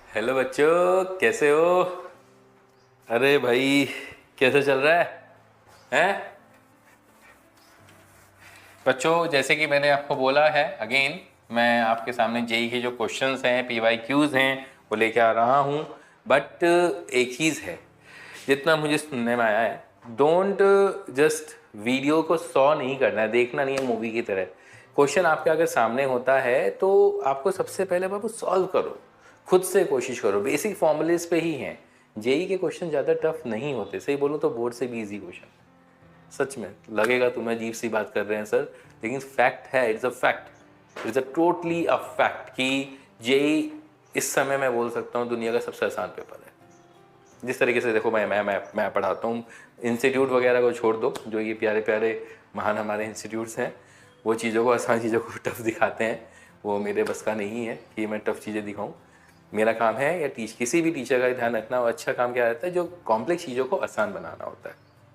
Hello बच्चों, कैसे हो? अरे भाई, कैसे चल रहा है? हैं बच्चों, जैसे कि मैंने आपको बोला है, अगेन मैं आपके सामने जेई के जो क्वेश्चंस हैं, पीवाईक्यूज हैं, वो लेके आ रहा हूँ। बट एक चीज़ है, जितना मुझे सुनने में आया है, डोंट जस्ट वीडियो को 100 नहीं करना है, देखना नहीं है मूवी की तरह। क्वेश्चन आपके अगर सामने होता है तो आपको सबसे पहले बाबू सॉल्व करो, खुद से कोशिश करो। बेसिक फॉर्मूलेज पे ही हैं। जेई के क्वेश्चन ज़्यादा टफ नहीं होते, सही बोलूँ तो बोर्ड से भी इजी क्वेश्चन। सच में लगेगा तुम्हें अजीब सी बात कर रहे हैं सर, लेकिन फैक्ट है, it's a fact, it's a totally a fact कि जेई इस समय मैं बोल सकता हूँ दुनिया का सबसे आसान पेपर है। जिस तरीके से देखो मैं पढ़ाता हूँ, इंस्टीट्यूट वगैरह को छोड़ दो, जो ये प्यारे प्यारे महान हमारे इंस्टीट्यूट्स हैं, वो चीज़ों को, आसान चीज़ों को टफ दिखाते हैं। वो मेरे बस का नहीं है कि मैं टफ चीज़ें दिखाऊँ। मेरा काम है, या किसी भी टीचर का ध्यान रखना, और अच्छा काम क्या रहता है, जो कॉम्प्लेक्स चीज़ों को आसान बनाना होता है।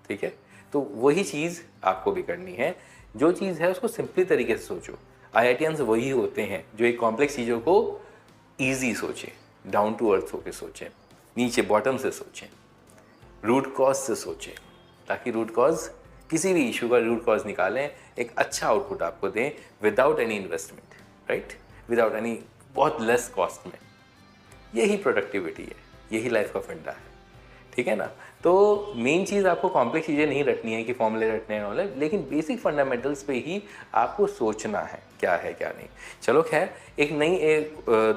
ठीक है, तो वही चीज़ आपको भी करनी है। जो चीज़ है उसको सिंपली तरीके से सोचो। IITians वही होते हैं जो एक कॉम्प्लेक्स चीज़ों को ईजी सोचें, डाउन टू अर्थ होकर सोचें, नीचे बॉटम से सोचें, रूट कॉज से सोचें, ताकि रूट कॉज, किसी भी इशू का रूट कॉज निकालें, एक अच्छा आउटपुट आपको दें without any investment, right, without any, बहुत लेस कॉस्ट में। यही प्रोडक्टिविटी है, यही लाइफ का फंडा है। ठीक है ना? तो मेन चीज़, आपको कॉम्प्लेक्स चीज़ें नहीं रटनी है कि फॉर्मूले रटने हैं वाले, लेकिन बेसिक फंडामेंटल्स पे ही आपको सोचना है क्या नहीं। चलो खैर, एक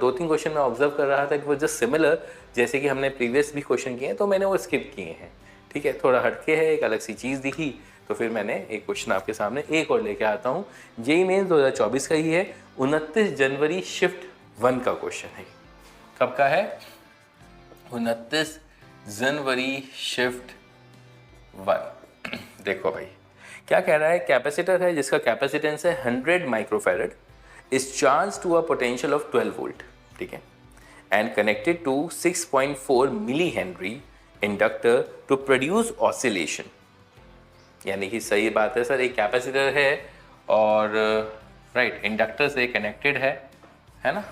2-3 क्वेश्चन मैं ऑब्जर्व कर रहा था, इट वाज जस्ट सिमिलर, जैसे कि हमने प्रीवियस भी क्वेश्चन किए हैं, तो मैंने वो स्किप किए हैं। ठीक है, थोड़ा हटके है, एक अलग सी चीज़ दिखी, तो फिर मैंने एक क्वेश्चन आपके सामने एक और लेके आता हूँ। जेईई मेंस 2024 का ही है, 29 जनवरी शिफ्ट 1 का क्वेश्चन है। कब का है? 29 जनवरी शिफ्ट 1। देखो भाई, क्या कह रहा है? कैपेसिटर है जिसका कैपेसिटेंस है 100 microfarad, is charge to a potential of 12 volt, ठीक है, and connected to 6.4 milli henry inductor to produce oscillation. यानी कि सही बात है सर, एक कैपेसिटर है और राइट इंडक्टर से कनेक्टेड है ना?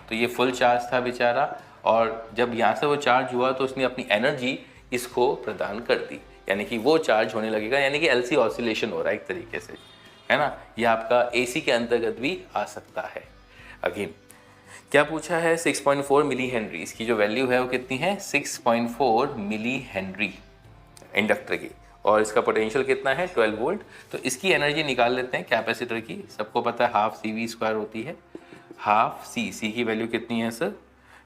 तो ये फुल चार्ज था बेचारा, और जब यहाँ से वो चार्ज हुआ तो उसने अपनी एनर्जी इसको प्रदान कर दी, यानी कि वो चार्ज होने लगेगा, यानी कि LC ऑसिलेशन हो रहा है एक तरीके से, है ना? ये आपका AC के अंतर्गत भी आ सकता है। अगेन क्या पूछा है? 6.4 मिली हेनरी, इसकी जो वैल्यू है वो कितनी है? 6.4 मिली हेनरी इंडक्टर की, और इसका पोटेंशियल कितना है? 12 वोल्ट। तो इसकी एनर्जी निकाल लेते हैं कैपेसिटर की। सबको पता है हाफ CV² होती है, हाफ सी की वैल्यू कितनी है सर?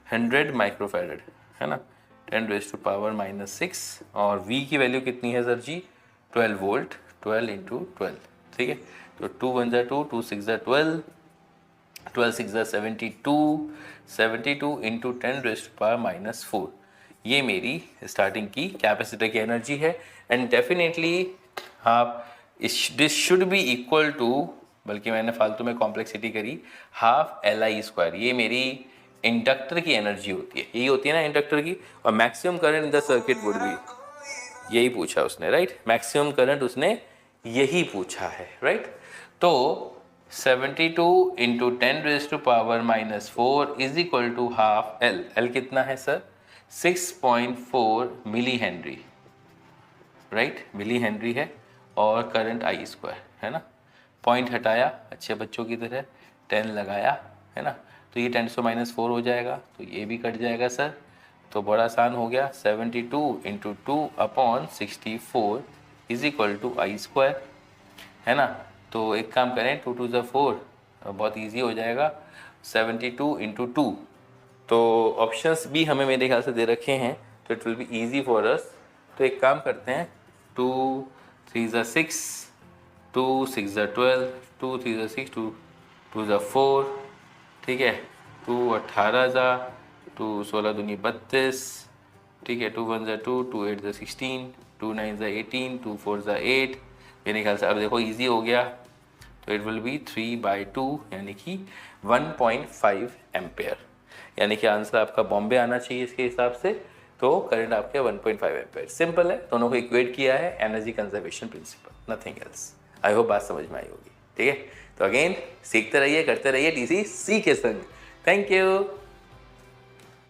100 माइक्रोफैरड, है ना, 10⁻⁻6, और V की वैल्यू कितनी है सर जी? 12 वोल्ट, 12 × 12, ठीक है। तो 2 1 जा 2, 2 6 जा 12, 12 6 जा 72, 72 × 10⁻⁻4, ये मेरी स्टार्टिंग की कैपेसिटर की एनर्जी है। एंड डेफिनेटली आप this should be equal to, बल्कि मैंने फालतू में कॉम्प्लेक्सिटी करी, हाफ LI², ये मेरी इंडक्टर की एनर्जी होती है, यही होती है ना इंडक्टर की। और maximum current in the circuit would be, यही पूछा उसने, राइट, मैक्सिमम करंट उसने यही पूछा है, राइट। तो 72 × 10⁻⁻4 is equal to half L कितना है sir? 6.4 milli henry, right, milli henry है, और करंट I², है ना। पॉइंट हटाया अच्छे बच्चों की तरह, 10 लगाया, है ना, तो ये 10⁻⁻4 हो जाएगा, तो ये भी कट जाएगा सर। तो बड़ा आसान हो गया, 72 × 2/64 इज इक्वल टू I², है ना। तो एक काम करें, 2 2 4, बहुत इजी हो जाएगा, 72 × 2। तो ऑप्शंस भी हमें मेरे ख्याल से दे रखे हैं, तो it will be easy for us. तो एक काम करते हैं, 2 3 जा 6, 2 6 जा 12, 2 3 जा 6, 2 2 जा 4, ठीक है, 2 18 जा, 2 16 दूनी 32, ठीक है, 2 1 जा 2, 2 8 जा 16, 2 9 जा 18, 2 4 जा 8। मेरे ख्याल से अब देखो इजी हो गया, तो इट विल बी 3/2, यानी कि 1.5 एम्पेयर, यानी कि आंसर आपका बॉम्बे आना चाहिए इसके हिसाब से। तो करंट आपके 1.5 एम्पेयर, सिंपल है, दोनों को इक्वेट किया है, energy conservation principle, nothing else. I hope बात समझ में आई होगी, ठीक है। तो अगेन सीखते रहिए, करते रहिए, TC के संग। Thank you.